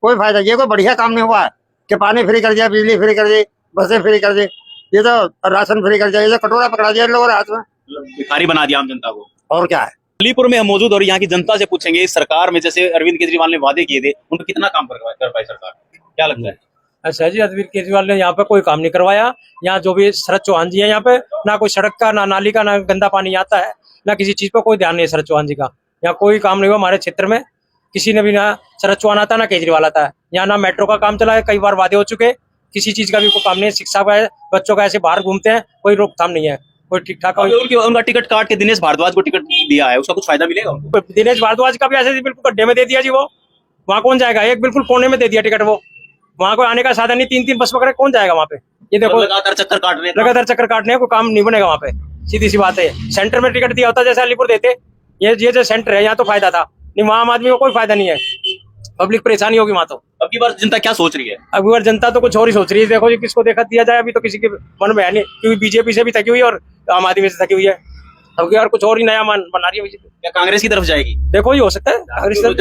कोई फायदा, ये कोई बढ़िया काम नहीं हुआ है कि पानी फ्री कर दिया, बिजली फ्री कर दी, बसें फ्री कर दी, ये तो राशन फ्री कर दिया, ये तो कटोरा पकड़ा दिया इन लोगों ने हाथ में, भिखारी बना दिया आम जनता को। और क्या है। अलीपुर में हम मौजूद और यहाँ की जनता से पूछेंगे, इस सरकार में जैसे अरविंद केजरीवाल ने वादे किए थे, उन पर कितना काम कर पाई सरकार, क्या लगता है? अच्छा जी, अरविंद केजरीवाल ने यहाँ पे कोई काम नहीं करवाया। यहाँ जो भी शरद चौहान जी है, यहाँ पे ना कोई सड़क का, ना नाली का, ना गंदा पानी आता है, ना किसी चीज पर कोई ध्यान नहीं है शरद चौहान जी का। यहाँ कोई काम नहीं हुआ हमारे क्षेत्र में, किसी ने भी, ना शरद चौहान आता है ना केजरीवाल आता है। यहाँ ना मेट्रो का काम चला है, कई बार वादे हो चुके, किसी चीज का भी कोई काम नहीं है। शिक्षा का है, बच्चों का ऐसे बाहर घूमते हैं, कोई रोकथाम नहीं है, कोई ठीक ठाक। उनका टिकट काट के दिनेश भारद्वाज को टिकट दिया है, उसका कुछ फायदा मिलेगा उनको? दिनेश भारद्वाज का भी ऐसे बिल्कुल गड्ढे में दे दिया जी, वो वहाँ कौन जाएगा? एक बिल्कुल कोने में दे दिया टिकट, वो वहाँ कोई आने का साधन नहीं, 3-3 बस पकड़े कौन जाएगा वहाँ पे? ये देखो लगातार चक्कर काटने कोई काम नहीं बनेगा वहाँ पे, सीधी सी बात है। सेंटर में टिकट दिया होता जैसे अलीपुर देते, ये जो सेंटर है यहाँ तो फायदा था नहीं, वहाँ आम आदमी को कोई फायदा नहीं है, पब्लिक परेशानी होगी वहाँ तो। अब की बार जनता क्या सोच रही है? अब की बार जनता तो कुछ और ही सोच रही है। देखो जी, किसको देखा दिया जाए, अभी तो किसी के मन में है नहीं, क्योंकि बीजेपी से भी थकी हुई है और आम आदमी से थकी हुई है। अब की बार कुछ और ही नया मान बना रही है बीजेपी। क्या कांग्रेस की तरफ जाएगी? देखो ये हो सकता है,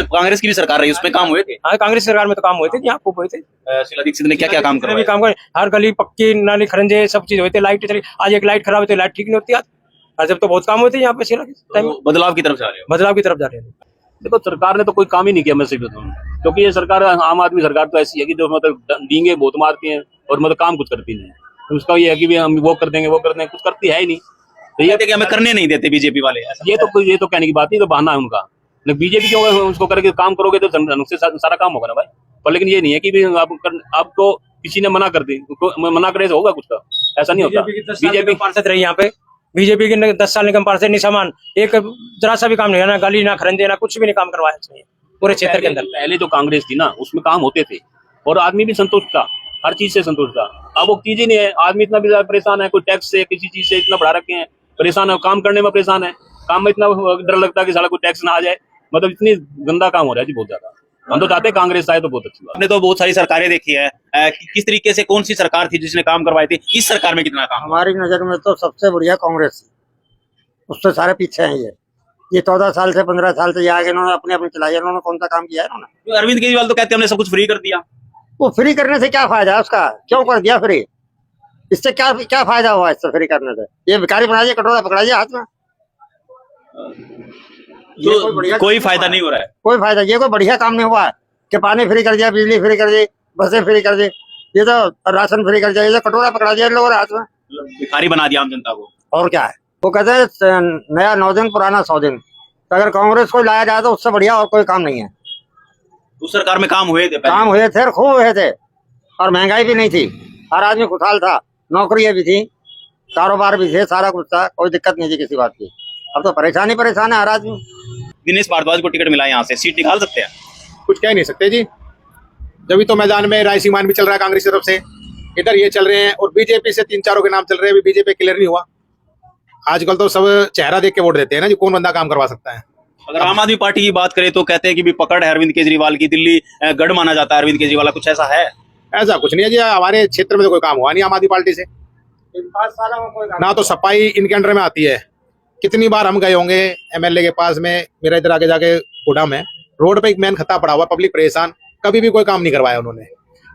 कांग्रेस की भी सरकार रही, उसमें काम हुए थे। हाँ, कांग्रेस सरकार में तो काम हुए थे, यहाँ खूब हुए थे। शीला दीक्षित ने क्या क्या काम करवाया? काम कर, हर गली पक्की, नाली खरंजे, सब चीज हुए थे। लाइट चली, आज एक लाइट खराब हुई तो लाइट ठीक नहीं होती आज, जब तो बहुत काम हुए थे यहाँ पे शीला टाइम। बदलाव की तरफ जा रहे हो? बदलाव की तरफ जा रहे हैं। देखो, सरकार ने तो कोई काम ही नहीं किया, मैं सही बताऊं, क्योंकि ये सरकार, आम आदमी सरकार तो ऐसी है कि जो मतलब डींगे बहुत मारती है और मतलब काम कुछ करती नहीं है। उसका ये है कि हम वो कर देंगे, कुछ करती है ही नहीं। तो ये कि हमें करने नहीं देते बीजेपी वाले, ये तो कहने की बात नहीं, तो बहाना है उनका। बीजेपी क्यों उसको करके काम करोगे तो उससे सारा काम होगा ना भाई। पर लेकिन ये नहीं है कि आपको किसी ने मना कर दी, मना करे तो होगा कुछ का, ऐसा नहीं होता। बीजेपी पार्षद रही यहाँ पे, बीजेपी के 10 साल निगम पार्षद नहीं, सामान एक जरा सा भी काम नहीं है, ना गली, ना खरंजे, ना कुछ भी नहीं काम करवाया पूरे क्षेत्र के अंदर। पहले जो कांग्रेस थी ना, उसमें काम होते थे और आदमी भी संतुष्ट था, हर चीज से संतुष्ट था। अब वो चीज ही नहीं है, आदमी इतना भी परेशान है, कोई टैक्स से, किसी चीज से इतना बढ़ा रखे हैं, परेशान है, काम करने में परेशान है, काम में इतना डर लगता है कि साला कोई टैक्स ना आ जाए, मतलब इतनी गंदा काम हो रहा है जी, बहुत ज्यादा। हम तो चाहते कांग्रेस आए तो बहुत अच्छी बात। आपने तो बहुत सारी सरकारें देखी है, किस तरीके से, कौन सी सरकार थी जिसने काम करवाए थे? इस सरकार में कितना काम? हमारी नजर में तो सबसे बढ़िया कांग्रेस, उससे सारे पीछे हैं। ये 14 साल से 15 साल से ये आगे इन्होंने अपने चलाई है, इन्होंने कौन सा काम किया है इन्होंने? अरविंद केजरीवाल तो कहते हैं हमने सब कुछ फ्री कर दिया। वो फ्री करने से क्या फायदा है उसका? क्यों कर दिया फ्री? इससे क्या फायदा हुआ इससे फ्री करने से? ये भिखारी बना दिया, कटोरा पकड़ा दिया हाथ में, तो कोई फायदा नहीं हो रहा है। कोई फायदा, ये कोई बढ़िया काम नहीं हुआ है कि पानी फ्री कर दिया, बिजली फ्री कर दी, बसें फ्री कर दी, ये तो राशन फ्री कर दिया, ये तो कटोरा पकड़ा दिया इन लोगों ने हाथ में, भिखारी बना दिया आम जनता को। और क्या है। वो कहते हैं नया 9 दिन पुराना 100 दिन। तो अगर कांग्रेस को लाया जाए तो उससे बढ़िया और कोई काम नहीं है। उस सरकार में काम हुए थे, काम हुए थे, खूब हुए थे, और महंगाई भी नहीं थी, हर आदमी खुशहाल था, नौकरियां भी थी, कारोबार भी थे, सारा कुछ था, कोई दिक्कत नहीं थी किसी बात की। अब तो परेशान है हर आदमी। दिनेश भारद्वाज को टिकट मिला, यहाँ से सीट निकाल सकते हैं? कुछ कह नहीं सकते जी, जब तो मैदान में रायसीमान भी चल रहा है कांग्रेस की तरफ से, इधर ये चल रहे हैं, और बीजेपी से 3-4 के नाम चल रहे हैं, बीजेपी क्लियर नहीं हुआ। आजकल तो सब चेहरा देख के वोट देते हैं ना जी, कौन बंदा काम करवा सकता है। अगर आम आदमी पार्टी की बात करें तो कहते हैं कि भी पकड़ है अरविंद केजरीवाल की, दिल्ली गढ़ माना जाता है अरविंद केजरीवाल, कुछ ऐसा है? ऐसा कुछ नहीं है जी, हमारे क्षेत्र में तो कोई काम हुआ नहीं आम आदमी पार्टी से, ना तो सफाई इनके अंडर में आती है। कितनी बार हम गए होंगे एमएलए के पास में, मेरा इधर आगे जाके गोडाम है, रोड पे एक मैन खत्ता पड़ा हुआ, पब्लिक परेशान, कभी भी कोई काम नहीं करवाया उन्होंने।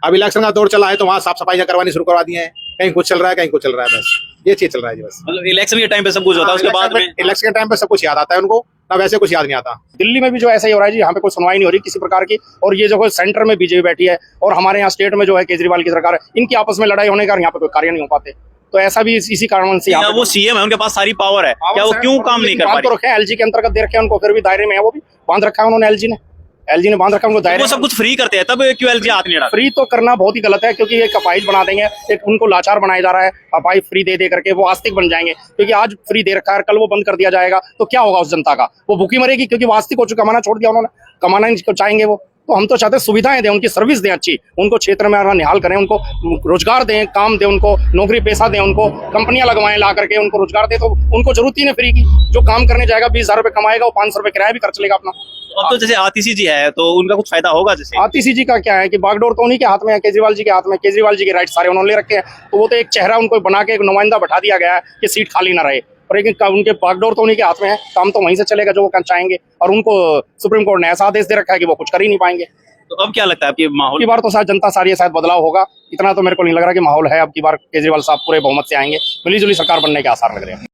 अब इलेक्शन का दौर चला है तो वहाँ साफ सफाई करवानी शुरू करवा दी है, कहीं कुछ चल रहा है, कहीं कुछ चल रहा है, बस ये चीज चल रहा है जी। बस मतलब इलेक्शन के टाइम पे सब कुछ होता है, उसके बाद में इलेक्शन के टाइम पे सब कुछ याद आता है उनको, ना वैसे कुछ याद नहीं आता। दिल्ली में भी जो ऐसा ही हो रहा है जी, यहाँ पे कोई सुनवाई नहीं हो रही किसी प्रकार की, और ये जो है सेंटर में बीजेपी बैठी है, और हमारे यहाँ स्टेट में जो है केजरीवाल की सरकार है, इनकी आपस में लड़ाई होने का यहाँ पे कोई कार्य नहीं हो पाते। तो ऐसा भी इसी कारण से वो सीएम है, उनके पास सारी पावर है, क्या वो क्यों काम नहीं कर पा रहे? तो रखे हैं, एलजी के अंतर्गत दे रखे हैं उनको, फिर भी दायरे में है, वो भी बांध रखा है उन्होंने, एलजी ने बांध रखा उनको दायरे। वो सब कुछ फ्री करते हैं, तब क्यों एलजी हाथ नहीं डालता? फ्री तो करना बहुत ही गलत है, क्योंकि एक अपाहिज बना देंगे, एक उनको लाचार बनाया जा रहा है, अपाहिज फ्री दे करके वो आस्तिक बन जाएंगे, क्योंकि आज फ्री दे रखा है, कल वो बंद कर दिया जाएगा तो क्या होगा उस जनता का? वो भूखी मरेगी, क्योंकि वो आस्तिक हो चुका, कमाना छोड़ दिया उन्होंने, कमाना नहीं चाहेंगे वो। तो हम तो चाहते हैं सुविधाएं दें, उनकी सर्विस दें अच्छी, उनको क्षेत्र में निहाल करें, उनको रोजगार दें, काम दें, उनको नौकरी पेशा दें, उनको कंपनियां लगवाएं ला करके, उनको रोजगार दें, तो उनको जरूरत ही नहीं फ्री की। जो काम करने जाएगा 20,000 रुपए कमाएगा, वो 500 रुपए किराया भी खर्च लेगा अपना। अब तो जैसे आतिशी जी है तो उनका कुछ फायदा होगा? जैसे आतिशी जी का क्या है कि बागडोर तो उन्हीं के हाथ में है, केजरीवाल जी के हाथ में, केजरीवाल जी के राइट सारे उन्होंने ले रखे हैं, तो वो तो एक चेहरा उनको बना के एक नुमाइंदा बैठा दिया गया है कि सीट खाली ना रहे, और लेकिन उनके बागडोर तो उन्हीं के हाथ में है, काम तो वहीं से चलेगा जो वो चाहेंगे, और उनको सुप्रीम कोर्ट ने ऐसा आदेश दे रखा है कि वो कुछ कर ही नहीं पाएंगे। तो अब क्या लगता है आपकी माहौल की बार तो शायद जनता सारी है, शायद बदलाव होगा। इतना तो मेरे को नहीं लग रहा कि माहौल है अब की बार केजरीवाल साहब पूरे बहुमत से आएंगे, मिली जुली सरकार बनने के आसार लग रहे हैं।